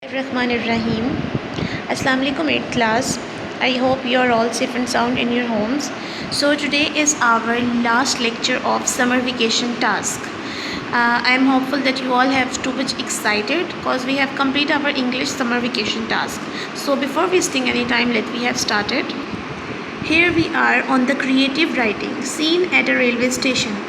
Bismillahirrahmanirrahim. Assalamu alaikum 8th class. I hope you are all safe and sound in your homes. So today is our last lecture of summer vacation task. I am hopeful that you all have too much excited because we have completed our English summer vacation task. So before wasting any time, let me have started. Here we are on the creative writing scene at a railway station.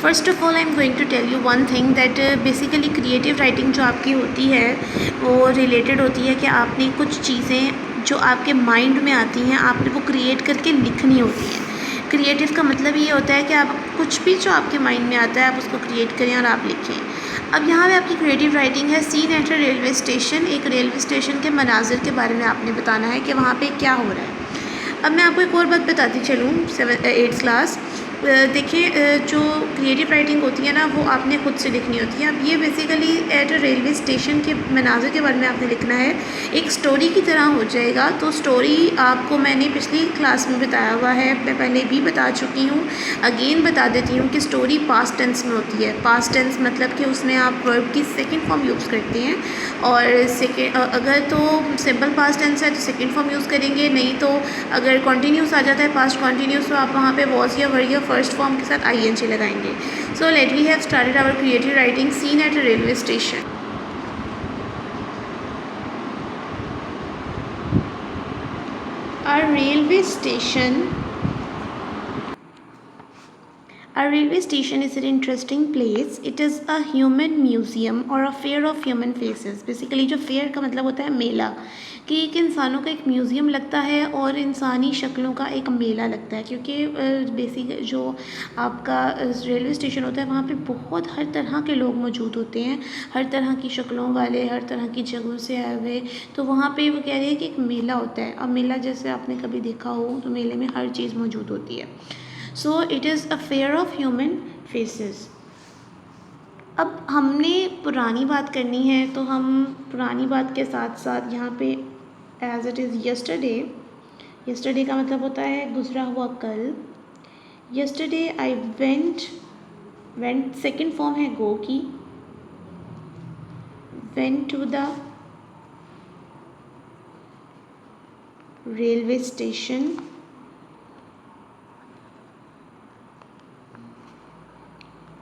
First of all I am going to tell you one thing that basically creative writing जो आपकी होती है वो related होती है कि आपने कुछ चीज़ें जो आपके माइंड में आती हैं आपने वो क्रिएट करके लिखनी होती हैं। क्रिएटिव का मतलब ये होता है कि आप कुछ भी जो आपके माइंड में आता है आप उसको क्रिएट करें और आप लिखें। अब यहाँ पे आपकी क्रिएटिव राइटिंग है scene at a railway station. एक रेलवे स्टेशन के मनाजिर के बारे में आपने बताना है कि वहाँ पर क्या हो रहा है। अब मैं आपको एक और बात बताती चलूँ 8th क्लास। देखिए जो क्रिएटिव राइटिंग होती है ना वो आपने खुद से लिखनी होती है। अब ये basically eight a railway station के मनाज़िर के बारे में आपने लिखना है, एक स्टोरी की तरह हो जाएगा। तो स्टोरी आपको मैंने पिछली क्लास में बताया हुआ है, मैं पहले भी बता चुकी हूँ, अगेन बता देती हूँ कि स्टोरी पास्ट टेंस में होती है। पास्ट टेंस मतलब कि उसमें आप वर्ब की सेकेंड फॉर्म यूज़ करते हैं और अगर तो सिंपल पास्ट टेंस है तो सेकेंड फॉर्म यूज़ करेंगे, नहीं तो अगर कॉन्टीन्यूस आ जाता है पास्ट कॉन्टीन्यूस तो आप वहाँ पे वॉज या वर या फर्स्ट फॉर्म के साथ आईएनजी लगाएंगे। So let we have started our creative writing scene at a railway station. A railway station. A railway station is an interesting place. It is a human museum or a fair of human faces. Basically जो fair का मतलब होता है मेला, कि एक इंसानों का एक म्यूज़ियम लगता है और इंसानी शक्लों का एक मेला लगता है। क्योंकि बेसिक जो आपका रेलवे स्टेशन होता है वहाँ पे बहुत हर तरह के लोग मौजूद होते हैं, हर तरह की शक्लों वाले, हर तरह की जगहों से आए हुए। तो वहाँ पे वो कह रहे हैं कि एक मेला होता है। अब मेला जैसे आपने कभी देखा हो तो मेले में हर चीज़ मौजूद होती है। So it is a fair of human faces. अब हमने पुरानी बात करनी है तो हम पुरानी बात के साथ साथ यहाँ पे as it is yesterday, yesterday का मतलब होता है गुजरा हुआ कल। Yesterday I went second form है गो की, went to the railway station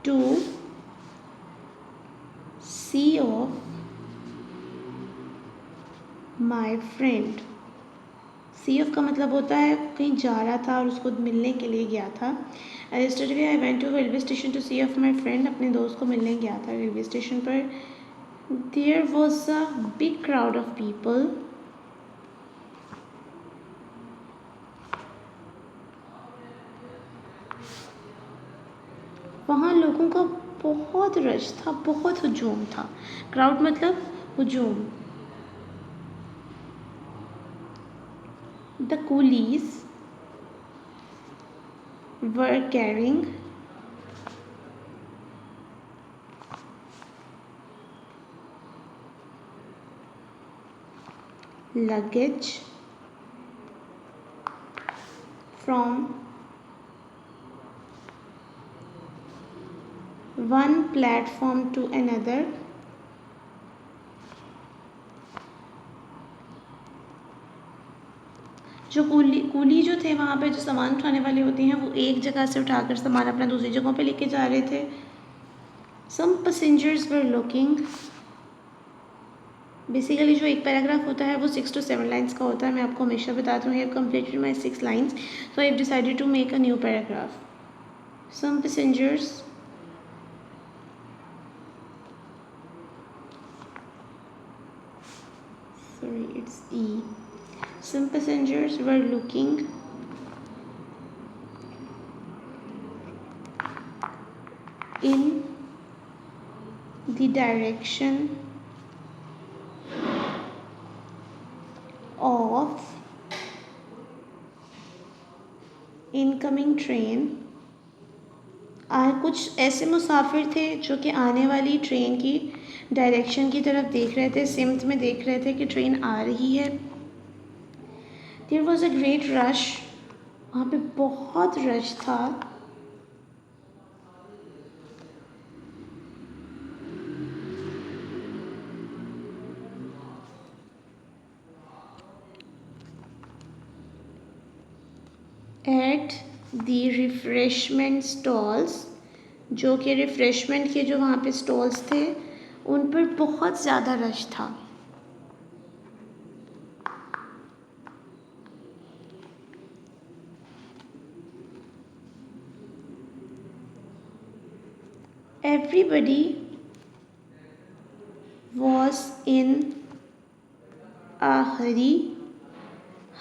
to see of my friend। See off का मतलब होता है कहीं जा रहा था और उसको मिलने के लिए गया था। Yesterday I went to railway station to see off my friend. अपने दोस्त को मिलने गया था रेलवे स्टेशन पर। There was a big crowd of people. वहाँ लोगों का बहुत रश था, बहुत हुजूम था। क्राउड मतलब हुजूम। The coolies were carrying luggage from one platform to another। जो कूली जो थे वहाँ पे जो सामान उठाने वाले होते हैं वो एक जगह से उठाकर सामान अपना दूसरी जगहों पे लेके जा रहे थे। सम पैसेंजर्स वर लुकिंग। बेसिकली जो एक पैराग्राफ होता है वो 6 to 7 लाइन्स का होता है। मैं आपको हमेशा बताती हूँ, I have completed my 6 lines, so I have decided to make a new paragraph. Some passengers Some passengers were looking in the direction of incoming train। कुछ ऐसे मुसाफिर थे जो कि आने वाली ट्रेन की डायरेक्शन की तरफ देख रहे थे, सिमत में देख रहे थे कि ट्रेन आ रही है। There was a great rush. वहाँ पे बहुत रश था। एट द रिफ्रेशमेंट स्टॉल्स, जो कि रिफ्रेशमेंट के जो वहाँ पे स्टॉल्स थे उन पर बहुत ज़्यादा रश था। एवरीबडी वॉज इन अ हरी,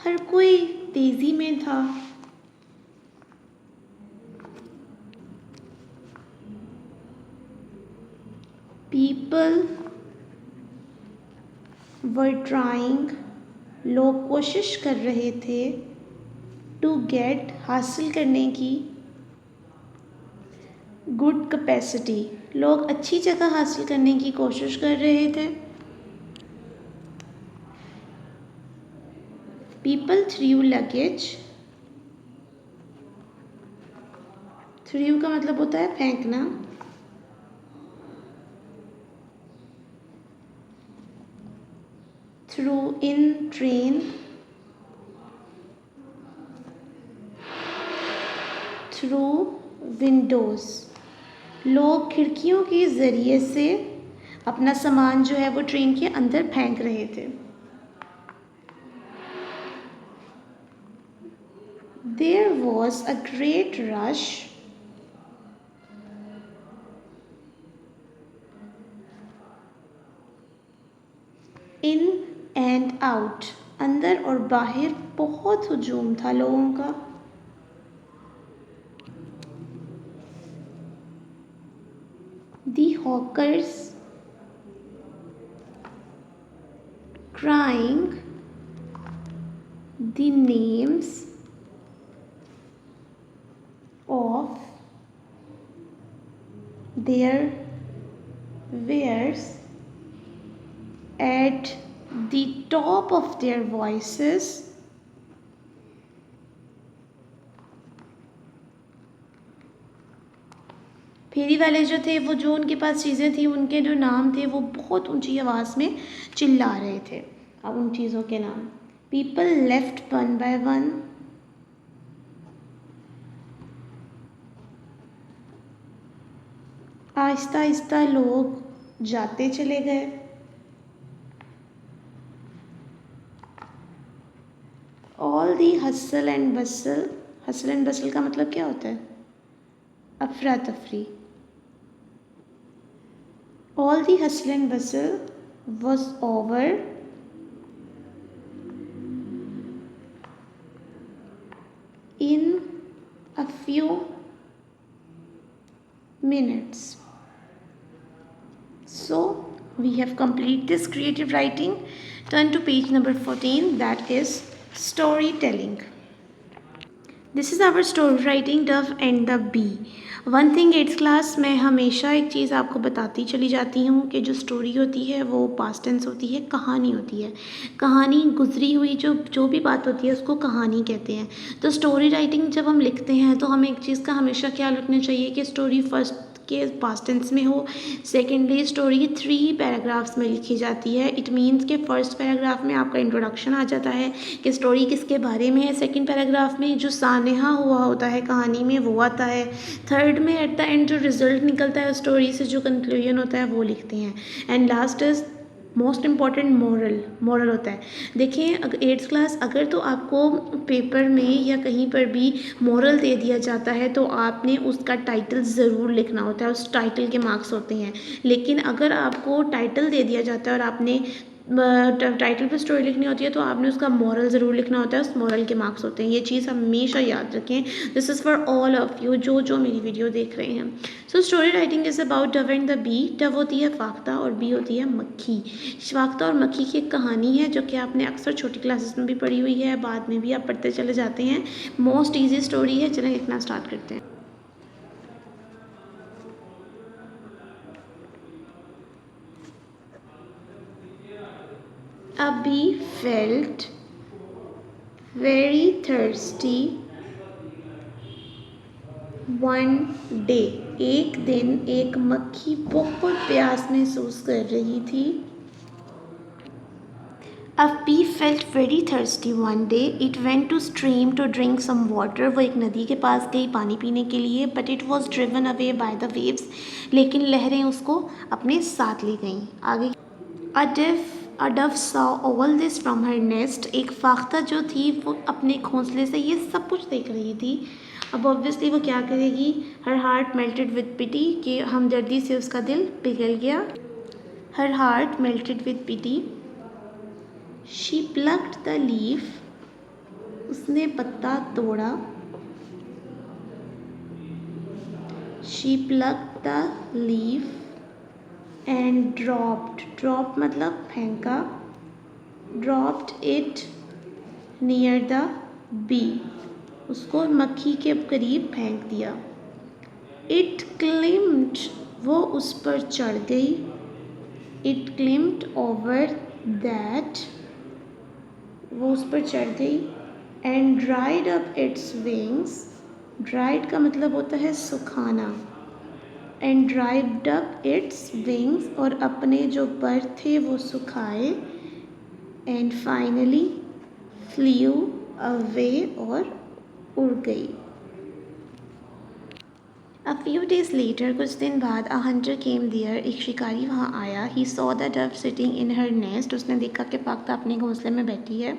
हर कोई तेज़ी में था। पीपल वर ट्राइंग, लोग कोशिश कर रहे थे। टू गेट, हासिल करने की। गुड कैपेसिटी, लोग अच्छी जगह हासिल करने की कोशिश कर रहे थे। पीपल थ्रू लगेज, थ्रू का मतलब होता है फेंकना। थ्रू इन ट्रेन, थ्रू विंडोज़, लोग खिड़कियों के ज़रिए से अपना सामान जो है वो ट्रेन के अंदर फेंक रहे थे। There was a great rush in and out, अंदर और बाहर बहुत हुजूम था लोगों का। The hawkers crying the names of their wares at the top of their voices, फेरी वाले जो थे वो जो उनके पास चीज़ें थी उनके जो नाम थे वो बहुत ऊंची आवाज़ में चिल्ला रहे थे अब उन चीज़ों के नाम। People left one by one, Aahista Aahista लोग जाते चले गए। All the hustle and Bansal, hustle and बसल का मतलब क्या होता है? अफरा तफरी। All the hustle and Bansal was over in a few minutes. So we have completed this creative writing. Turn to page number 14, that is storytelling. This is our story writing Dove and the Bee. One thing eighth class में हमेशा एक चीज़ आपको बताती चली जाती हूँ कि जो स्टोरी होती है वो पास्ट टेंस होती है, कहानी होती है। कहानी गुजरी हुई जो भी बात होती है उसको कहानी कहते हैं। तो स्टोरी राइटिंग जब हम लिखते हैं तो हमें एक चीज़ का हमेशा ख्याल रखना चाहिए कि स्टोरी फर्स्ट के पास्ट टेंस में हो। सेकेंडली स्टोरी 3 पैराग्राफ्स में लिखी जाती है। इट मीन्स कि फर्स्ट पैराग्राफ में आपका इंट्रोडक्शन आ जाता है कि स्टोरी किसके बारे में है। सेकेंड पैराग्राफ में जो सानेहा हुआ होता है कहानी में वो आता है। थर्ड में एट द एंड जो रिजल्ट निकलता है स्टोरी से, जो कंक्लूजन होता है वो लिखते हैं। And last is most important moral होता है। देखिए अगर एट्थ क्लास अगर तो आपको पेपर में या कहीं पर भी मॉरल दे दिया जाता है तो आपने उसका टाइटल ज़रूर लिखना होता है, उस टाइटल के मार्क्स होते हैं। लेकिन अगर आपको टाइटल दे दिया जाता है और आपने टाइटल पर स्टोरी लिखनी होती है तो आपने उसका मॉरल ज़रूर लिखना होता है, उस मॉरल के मार्क्स होते हैं। ये चीज़ हमेशा याद रखें। This is for all of you जो मेरी वीडियो देख रहे हैं। So story writing is about dove and the bee. Dove होती है फाख्ता और बी होती है मक्खी। फाख्ता और मक्खी की एक कहानी है जो कि आपने अक्सर छोटी क्लासेस में भी पढ़ी हुई है, बाद में भी आप पढ़ते चले जाते हैं। मोस्ट ईजी स्टोरी है। चलें लिखना स्टार्ट करते हैं। A bee felt very thirsty one day. एक दिन एक मक्खी बहुत प्यास महसूस कर रही थी। A bee felt very thirsty one day. It went to stream to drink some water. वो एक नदी के पास गई पानी पीने के लिए. But it was driven away by the waves. लेकिन लहरें उसको अपने साथ ले गईं. आगे A dove saw all this from her nest. एक फाख्ता जो थी वो अपने घोंसले से ये सब कुछ देख रही थी. अब ऑब्वियसली वो क्या करेगी. Her heart melted with pity कि हमदर्दी से उसका दिल पिघल गया. Her heart melted with pity. She plucked the leaf. उसने पत्ता तोड़ा. She plucked the leaf and dropped मतलब फेंका. Dropped it near the bee. उसको मक्खी के करीब फेंक दिया. It climbed. वो उस पर चढ़ गई. It climbed over that. वो उस पर चढ़ गई. And dried up its wings. Dried का मतलब होता है सुखाना. And dried up its wings और अपने जो पर थे वो सुखाए. And finally flew away और उड़ गई. A few days later, कुछ दिन बाद a hunter came there. एक शिकारी वहाँ आया. He saw the dove sitting in her nest. उसने देखा कि फाख्ता अपने घोंसले में बैठी है.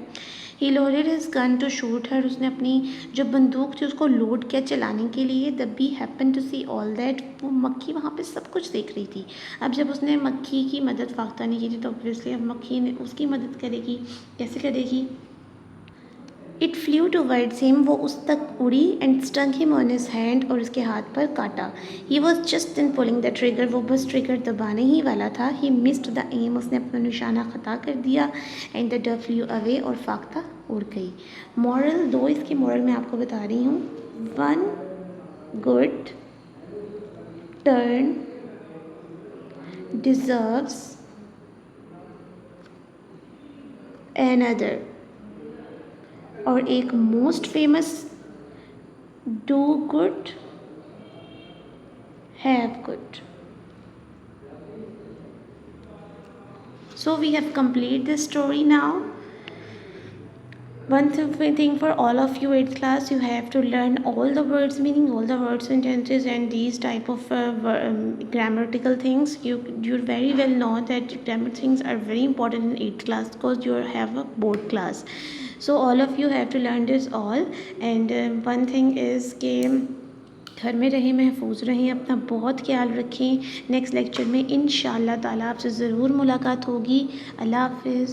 He loaded his gun to shoot her. उसने अपनी जो बंदूक थी उसको लोड किया चलाने के लिए. The bee happened to see all that. वो मक्खी वहाँ पे सब कुछ देख रही थी. अब जब उसने मक्खी की मदद फाख्ता ने की थी तो ऑब्वियसली अब मक्खी ने उसकी मदद करेगी. कैसे करेगी. It flew towards him. वो उस तक उड़ी and stung him on his hand और उसके हाथ पर काटा. He was just then pulling the trigger. वो बस ट्रिगर दबाने ही वाला था. He missed the aim. उसने अपना निशाना खता कर दिया. And the dove flew away और फाख्ता उड़ गई. Moral दो इसकी moral मैं आपको बता रही हूँ. One good turn deserves another. और एक most famous do good have good. So we have completed this story now. One thing for all of you 8th class, you have to learn all the words meaning, all the words sentences and these type of grammatical things. You very well know that grammar things are very important in 8th class because you have a board class. So all of you have to learn this all. And one thing is कि घर में रहें, महफूज रहें, अपना बहुत ख्याल रखें. नेक्स्ट लेक्चर में इंशाअल्लाह ताला आपसे ज़रूर मुलाकात होगी. अल्लाह हाफ़िज़.